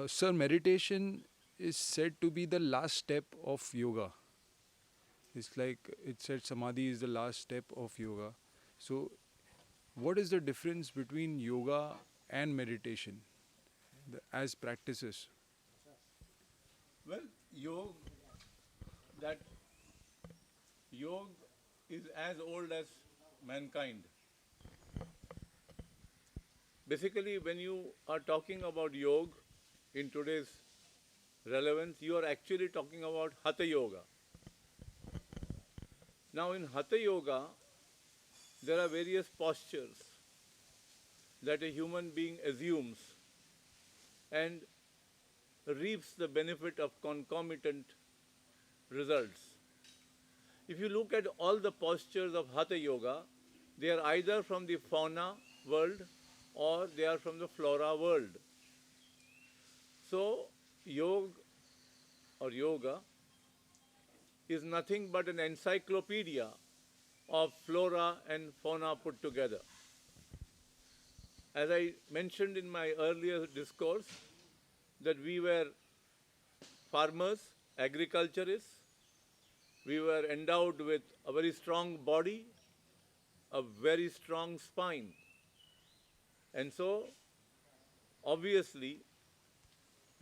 Sir, meditation is said to be the last step of yoga. It's like it said samadhi is the last step of yoga. So, what is the difference between yoga and meditation as practices? Well, that yoga is as old as mankind. Basically, when you are talking about yoga in today's relevance, you are actually talking about Hatha Yoga. Now, in Hatha Yoga, there are various postures that a human being assumes and reaps the benefit of concomitant results. If you look at all the postures of Hatha Yoga, they are either from the fauna world or they are from the flora world. So, yoga is nothing but an encyclopedia of flora and fauna put together. As I mentioned in my earlier discourse, that we were farmers, agriculturists, we were endowed with a very strong body, a very strong spine. And so, obviously,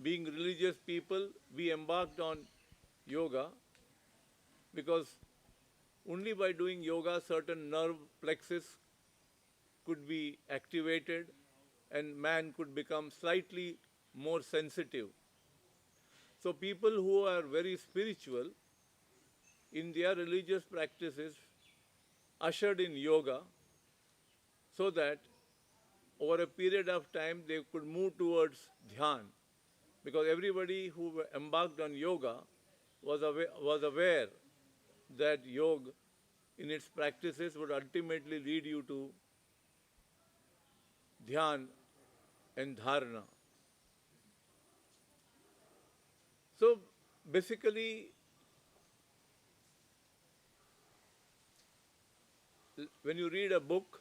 being religious people, we embarked on yoga because only by doing yoga certain nerve plexus could be activated and man could become slightly more sensitive. So people who are very spiritual in their religious practices ushered in yoga so that over a period of time they could move towards dhyan, because everybody who embarked on yoga was aware that yoga in its practices would ultimately lead you to dhyan and dharana. So basically, when you read a book,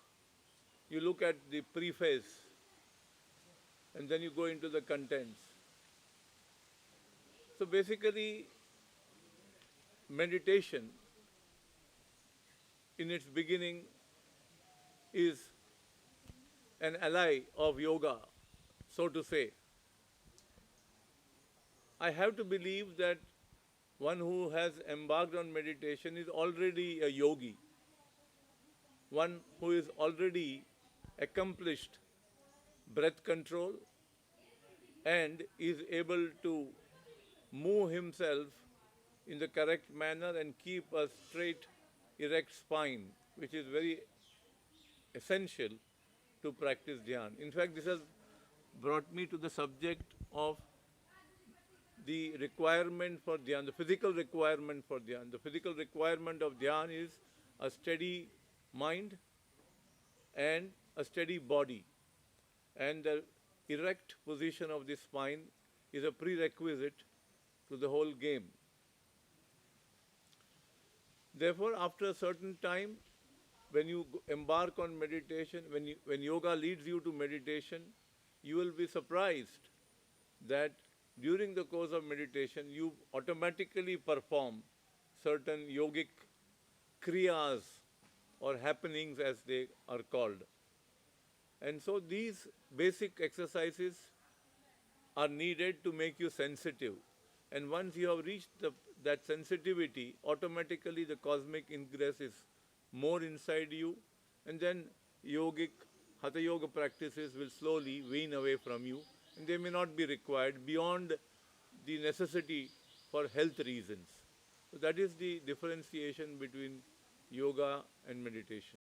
you look at the preface and then you go into the contents. So basically, meditation in its beginning is an ally of yoga, so to say. I have to believe that one who has embarked on meditation is already a yogi, one who is already accomplished breath control and is able to move himself in the correct manner and keep a straight, erect spine, which is very essential to practice dhyan. In fact, this has brought me to the subject of the requirement for dhyan, the physical requirement for dhyan. The physical requirement of dhyan is a steady mind and a steady body. And the erect position of the spine is a prerequisite to the whole game. Therefore, after a certain time, when you embark on meditation, when yoga leads you to meditation, you will be surprised that during the course of meditation, you automatically perform certain yogic kriyas or happenings as they are called. And so these basic exercises are needed to make you sensitive. And once you have reached that sensitivity, automatically the cosmic ingress is more inside you, and then yogic, hatha yoga practices will slowly wane away from you, and they may not be required beyond the necessity for health reasons. So that is the differentiation between yoga and meditation.